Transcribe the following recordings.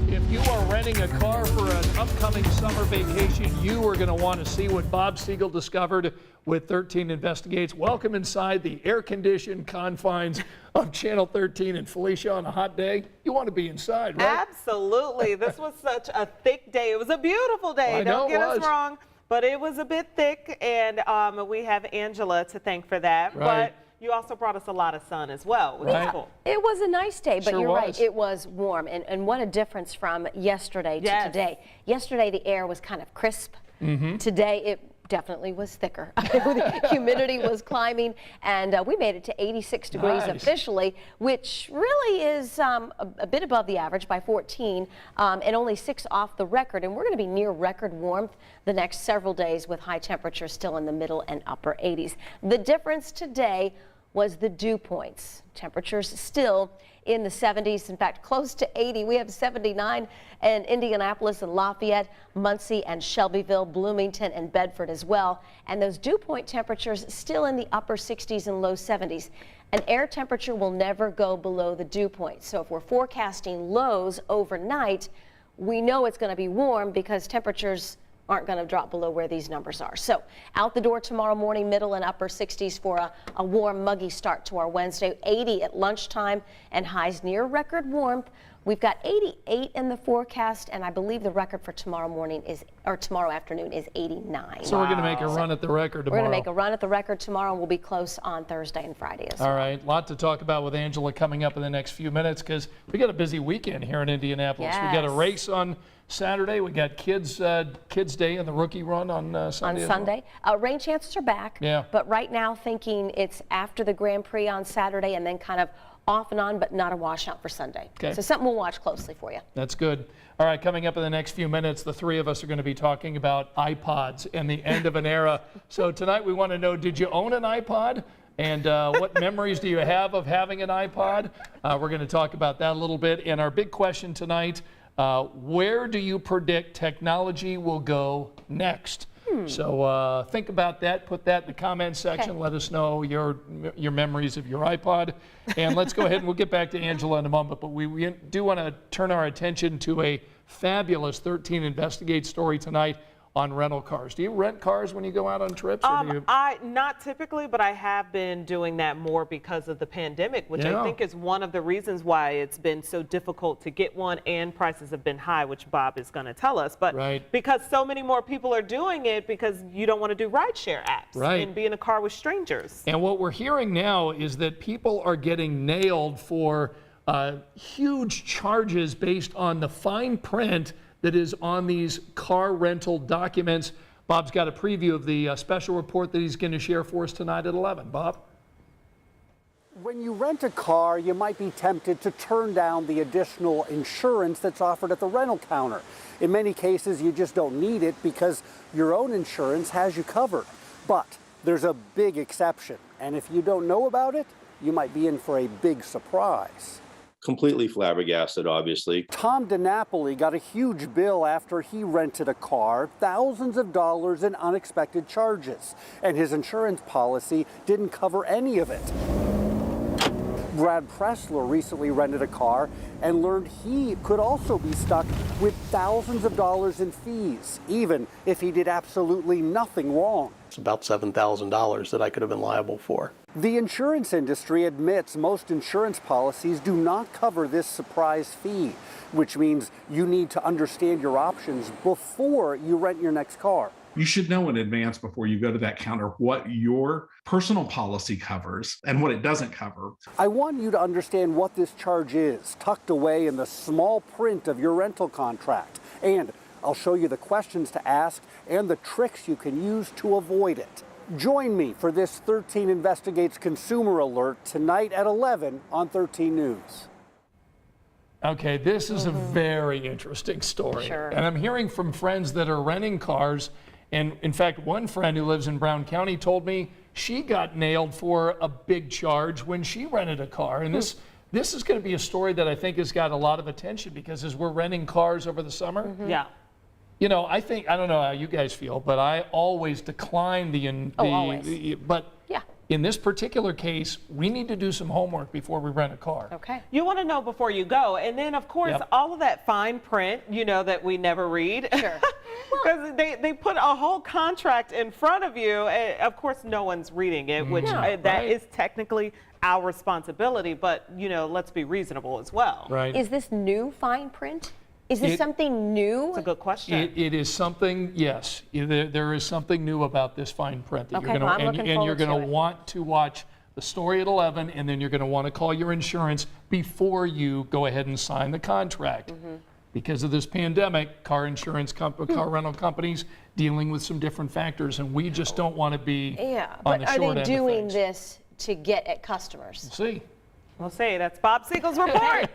If you are renting a car for an upcoming summer vacation, you are going to want to see what Bob Siegel discovered with 13 Investigates. Welcome inside the air-conditioned confines of Channel 13. And Felicia, on a hot day, you want to be inside, right? Absolutely. This was such a thick day. It was a beautiful day. Don't get us wrong, but it was a bit thick, and we have Angela to thank for that. Right. But you also brought us a lot of sun as well, which is cool. It was a nice day, but Sure you're was. right, it was warm. And what a difference from yesterday to today. Yesterday, the air was kind of crisp. Today, it definitely was thicker. The humidity was climbing, and we made it to 86 degrees officially, which really is a bit above the average by 14, and only 6 off the record. And we're going to be near record warmth the next several days with high temperatures still in the middle and upper 80s. The difference today was the dew points. Temperatures still in the 70s, in fact, close to 80. We have 79 in Indianapolis and Lafayette, Muncie and Shelbyville, Bloomington and Bedford as well. And those dew point temperatures still in the upper 60s and low 70s. An air temperature will never go below the dew point. So if we're forecasting lows overnight, we know it's going to be warm because temperatures aren't going to drop below where these numbers are. So out the door tomorrow morning, middle and upper 60s for a warm, muggy start to our Wednesday. 80 at lunchtime and highs near record warmth. We've got 88 in the forecast, and I believe the record for tomorrow morning is, or tomorrow afternoon is 89. So we're going to make a run at the record tomorrow. We're going to make a run at the record tomorrow, and we'll be close on Thursday and Friday as well. All right, lot to talk about with Angela coming up in the next few minutes because we got a busy weekend here in Indianapolis. We got a race on Saturday. We got Kids Day and the Rookie Run on Sunday. On Sunday. Rain chances are back, but right now thinking it's after the Grand Prix on Saturday and then kind of off and on, but not a washout for Sunday. Okay. So something we'll watch closely for you. That's good. All right, coming up in the next few minutes, the three of us are going to be talking about iPods and the end of an era. So tonight we want to know, did you own an iPod? And what memories do you have of having an iPod? We're going to talk about that a little bit. And our big question tonight, where do you predict technology will go next? So think about that. Put that in the comment section. Let us know your memories of your iPod. And let's go ahead and we'll get back to Angela in a moment. But we do want to turn our attention to a fabulous 13 Investigate story tonight on rental cars. Do you rent cars when you go out on trips? Or do you... Not typically, but I have been doing that more because of the pandemic, which I think is one of the reasons why it's been so difficult to get one and prices have been high, which Bob is going to tell us. But because so many more people are doing it because you don't want to do rideshare apps and be in a car with strangers. And what we're hearing now is that people are getting nailed for huge charges based on the fine print that is on these car rental documents. Bob's got a preview of the special report that he's going to share for us tonight at 11. Bob? When you rent a car, you might be tempted to turn down the additional insurance that's offered at the rental counter. In many cases, you just don't need it because your own insurance has you covered. But there's a big exception, and if you don't know about it, you might be in for a big surprise. Completely flabbergasted, obviously. Tom DiNapoli got a huge bill after he rented a car, thousands of dollars in unexpected charges, and his insurance policy didn't cover any of it. Brad Pressler recently rented a car and learned he could also be stuck with thousands of dollars in fees, even if he did absolutely nothing wrong. It's about $7,000 that I could have been liable for. The insurance industry admits most insurance policies do not cover this surprise fee, which means you need to understand your options before you rent your next car. You should know in advance before you go to that counter what your personal policy covers and what it doesn't cover. I want you to understand what this charge is, tucked away in the small print of your rental contract. And I'll show you the questions to ask and the tricks you can use to avoid it. Join me for this 13 Investigates Consumer Alert tonight at 11 on 13 News. Okay, this is a very interesting story. And I'm hearing from friends that are renting cars. And in fact, one friend who lives in Brown County told me she got nailed for a big charge when she rented a car. And this is going to be a story that I think has got a lot of attention because as we're renting cars over the summer, you know, I don't know how you guys feel, but I always decline but in this particular case, we need to do some homework before we rent a car. Okay. You want to know before you go. And then, of course, Yep. all of that fine print, that we never read. Sure. Because they put a whole contract in front of you. And of course, no one's reading it, which that Right. is technically our responsibility. But, let's be reasonable as well. Right. Is this new fine print? Is this something new? It's a good question. It is something, yes. There is something new about this fine print that Okay, you're well, I'm going looking and you're forward to going to it. want to watch the story at 11, and then you're going to want to call your insurance before you go ahead and sign the contract. Mm-hmm. Because of this pandemic, car insurance car rental companies dealing with some different factors, and we just don't want to be Yeah, on but the are short they end doing of things. this to get at customers? See, We'll say that's Bob Siegel's report.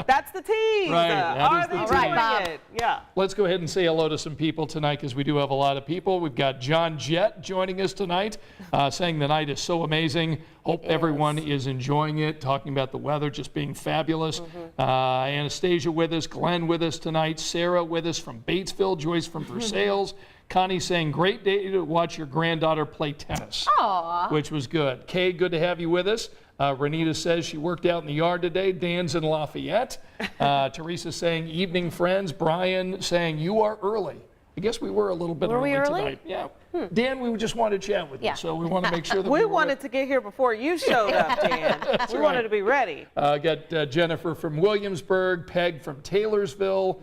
That's the tease. Right, that Are is the they tease. doing All right, Bob. it? Yeah. let's go ahead and say hello to some people tonight because we do have a lot of people. We've got John Jett joining us tonight, saying the night is so amazing. Hope everyone is enjoying it, talking about the weather just being fabulous. Anastasia with us, Glenn with us tonight, Sarah with us from Batesville, Joyce from Versailles. Connie saying, great day to watch your granddaughter play tennis, which was good. Kay, good to have you with us. Renita says she worked out in the yard today. Dan's in Lafayette. Teresa saying, evening friends. Brian saying, you are early. I guess we were a little bit Were we early early? tonight. Yeah. Dan, we just wanted to chat with Yeah. you, so we want to make sure that We were wanted to get here before you showed up, Dan. We wanted to be ready. Got Jennifer from Williamsburg, Peg from Taylorsville.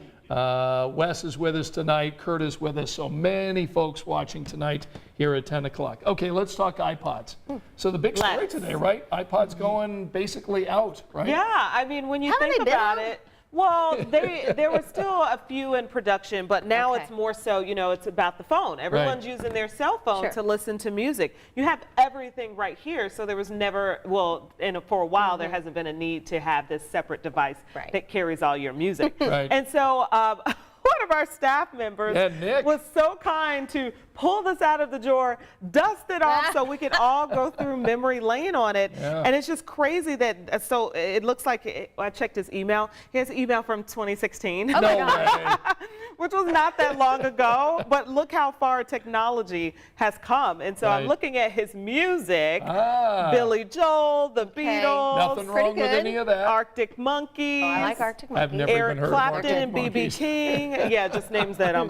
Wes is with us tonight, Curtis with us. So many folks watching tonight here at 10 o'clock. Okay, let's talk iPods. So the big story Let's. today, right? iPod's going basically out, right? Yeah, I mean, when you Haven't think they been about out? it, well, there were still a few in production, but now Okay. it's more so, it's about the phone. Everyone's using their cell phone Sure. to listen to music. You have everything right here, so there was never, for a while, there hasn't been a need to have this separate device Right. that carries all your music. Right. And so one of our staff members Yeah, Nick. was so kind to pull this out of the drawer, dust it off so we could all go through memory lane on it. Yeah. And it's just crazy that, so it looks like, I checked his email. He has an email from 2016. Oh my No God. way. Which was not that long ago, but look how far technology has come. And so I'm Right. looking at his music, Ah. Billy Joel, the Beatles, Nothing wrong with good. any of that. Arctic Monkeys. Oh, I like Arctic I've Monkeys. never Eric even heard Clapton of Arctic and B.B. Monkeys. King. Yeah, just names that I'm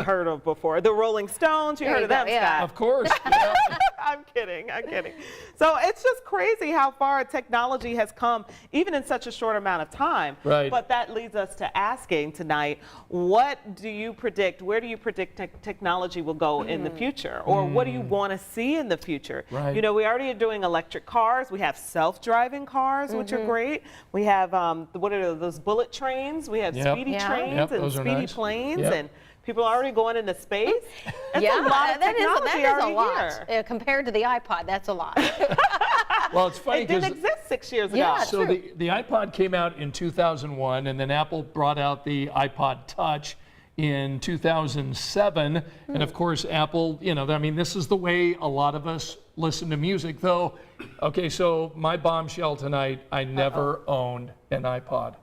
heard of before. The Rolling Stones, you There heard you of them, go, yeah. Scott? Of course. Yeah. I'm kidding. So it's just crazy how far technology has come, even in such a short amount of time. Right. But that leads us to asking tonight, what do you predict? Where do you predict technology will go in the future? Or what do you want to see in the future? Right. We already are doing electric cars. We have self-driving cars, which are great. We have, what are those bullet trains? We have Yep. speedy Yeah. trains Yep, and those are speedy nice. planes. Yep. And people are already going into space. That's Yeah, a lot of that technology is a already lot. here. Compared to the iPod, that's a lot. Well, it's funny It didn't because exist 6 years ago. Yeah, so true. the iPod came out in 2001, and then Apple brought out the iPod Touch in 2007. And of course, Apple, this is the way a lot of us listen to music, though. Okay, so my bombshell tonight, I never owned an iPod.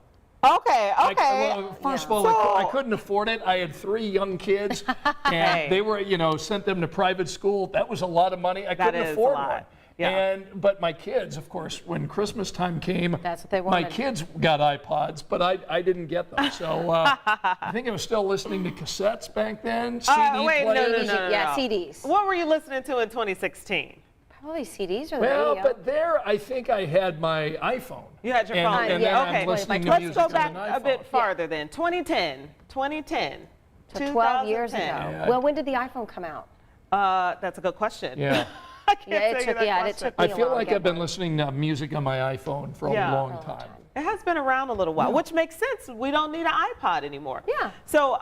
Okay. Well, first of all, I couldn't afford it. I had 3 young kids, and they were, sent them to private school. That was a lot of money. I couldn't is a afford lot. one. Yeah. But my kids, of course, when Christmas time came, That's what they my wanted. kids got iPods, but I didn't get them. So I think I was still listening to cassettes back then. CD wait, no, players. no. Yeah, CDs. What were you listening to in 2016? Probably CDs or the Well, radio. but there, I think I had my iPhone. You had your And- phone. and yeah, then okay. I'm listening to Let's music go on back an a iPhone. bit farther then. 2010. So 12 years ago. 2010. Well, when did the iPhone come out? That's a good question. Yeah. I can't Yeah, it tell you took- that yeah, it question. took me I a feel while to like get I've been one. listening to music on my iPhone for Yeah. a long time. It has been around a little while, which makes sense. We don't need an iPod anymore. Yeah. So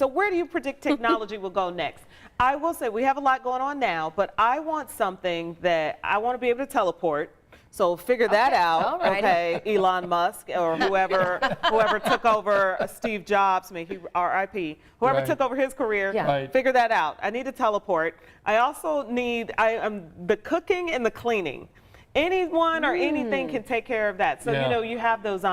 where do you predict technology will go next? I will say we have a lot going on now, but I want something that I want to be able to teleport. So figure that out, all right. okay, Elon Musk or whoever took over Steve Jobs, may he R.I.P. Whoever Right. took over his career, Yeah. Right. figure that out. I need to teleport. I also need the cooking and the cleaning. Anyone or anything can take care of that. So Yeah. you have those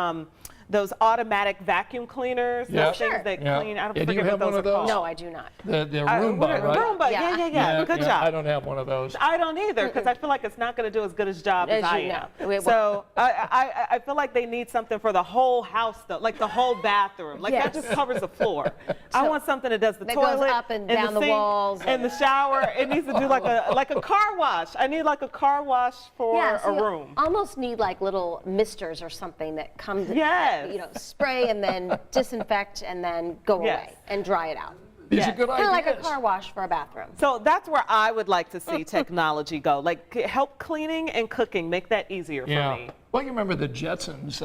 those automatic vacuum cleaners, Yeah. those things Sure. that Yeah. clean. I don't And do you forget have what one of those are those? called. No, I do not. The Roomba, right? Roomba, yeah. Good job. I don't have one of those. I don't either, because I feel like it's not going to do as good a job as As I you am. know. So I feel like they need something for the whole house, though, like the whole bathroom. Like that Yes. just covers the floor. I So want something that does the that goes toilet up and down the sink walls and the shower. It needs to do like a car wash. I need like a car wash for So a you room. almost need like little misters or something that come to, Yes. spray and then disinfect and then go Yes. away and dry it out. These Yes. are good Kind of like a ideas. car wash for a bathroom. So that's where I would like to see technology go. Like help cleaning and cooking, make that easier for me. Well, you remember the Jetsons?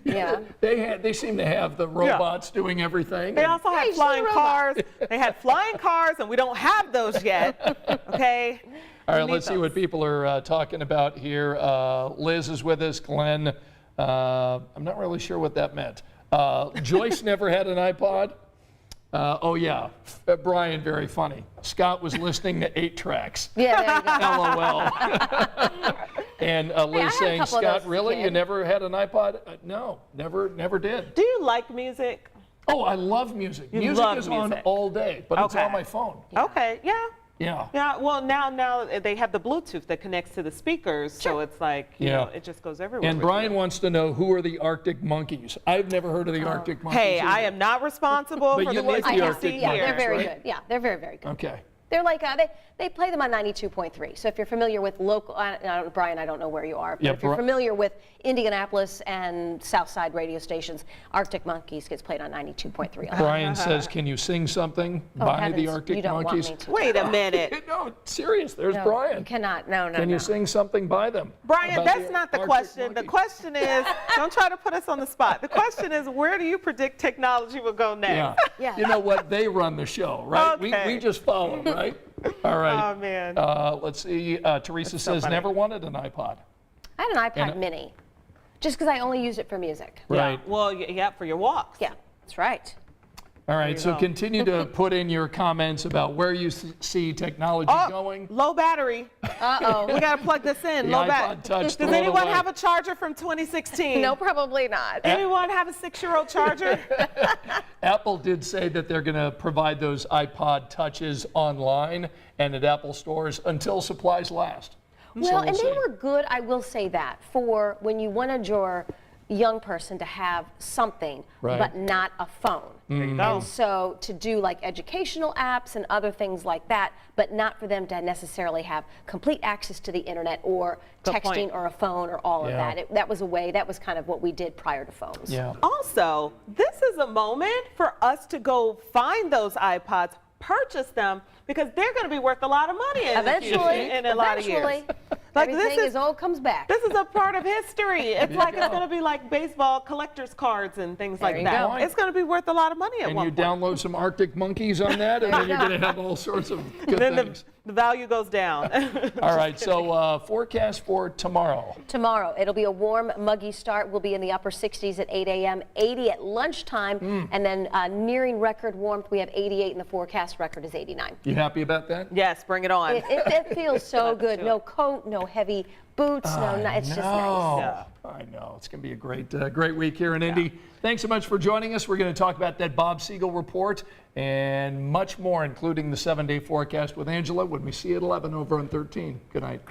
Yeah. They seem to have the robots doing everything. They and- also had you see flying the cars. They had flying cars, and we don't have those yet. Okay. All right, We need let's see what those. people are talking about here. Liz is with us. Glenn, I'm not really sure what that meant. Joyce never had an iPod. Oh yeah, Brian, very funny. Scott was listening to 8 tracks. Yeah, there you go. LOL. And I Liz had a saying, couple of those Scott, as a really? You kid." never had an iPod? No, never did. Do you like music? Oh, I love music. You Music love is on music. all day, but it's Okay. on my phone. Okay. Yeah. Yeah. Yeah. Well, now they have the Bluetooth that connects to the speakers, so it's like you Yeah. know, it just goes everywhere. And with Brian you. wants to know, who are the Arctic Monkeys? I've never heard of the Arctic Monkeys. Hey, I either. am not responsible But for you the like music the you Arctic see Yeah, here. they're very right? good. Yeah, they're very, very good. Okay. They're like, they play them on 92.3. So if you're familiar with local, Brian, I don't know where you are, but Yeah, if you're familiar with Indianapolis and Southside radio stations, Arctic Monkeys gets played on 92.3. Brian says, can you sing something Oh, by heavens, the Arctic you don't Monkeys? Want me to. Wait a minute. No, serious. There's No, Brian. You cannot. No. Can you sing something by them? Brian, about that's not the Arctic question. The Monkeys? question is, don't try to put us on the spot. The question is, where do you predict technology will go next? Yeah. Yeah. You know what? They run the show, right? Okay. We just follow, right? All right. Oh, man. Let's see. Teresa so says, funny. never wanted an iPod. I had an iPod And- Mini, just because I only use it for music. Right. Well, yeah, for your walks. Yeah, that's right. All right. So go. continue to put in your comments about where you see technology Oh, going. low battery. Uh-oh. We got to plug this in. The Low iPod battery. Touch, Does throw it anyone away. have a charger from 2016? No, probably not. Anyone have a 6-year-old charger? Apple did say that they're going to provide those iPod Touches online and at Apple stores until supplies last. So Well, we'll and see. they were good, I will say that, for when you wanted your young person to have something, Right. but not a phone. There you go. And so to do like educational apps and other things like that, but not for them to necessarily have complete access to the internet or Good texting point. or a phone or all Yeah. of that. That was a way, that was kind of what we did prior to phones. Yeah. Also, this is a moment for us to go find those iPods, purchase them, because they're going to be worth a lot of money in Eventually, in a lot of years. Like everything this is all comes back. this is a part of history. It's you like it's go. going to be like baseball collector's cards and things like you that. go. It's going to be worth a lot of money at And one you point. download some Arctic Monkeys on that, and then you're going to have all sorts of good Then things. the value goes down. All right, so forecast for tomorrow. Tomorrow, it'll be a warm, muggy start. We'll be in the upper 60s at 8 a.m., 80 at lunchtime, and then nearing record warmth. We have 88 in the forecast. Record is 89. You happy about that? Yes, bring it on. It feels so good. do No it. coat, no heavy boots, it's just nice. Yeah. I know. It's going to be a great week here in Indy. Thanks so much for joining us. We're going to talk about that Bob Siegel report and much more, including the 7-day forecast with Angela when we see you at 11 over on 13. Good night.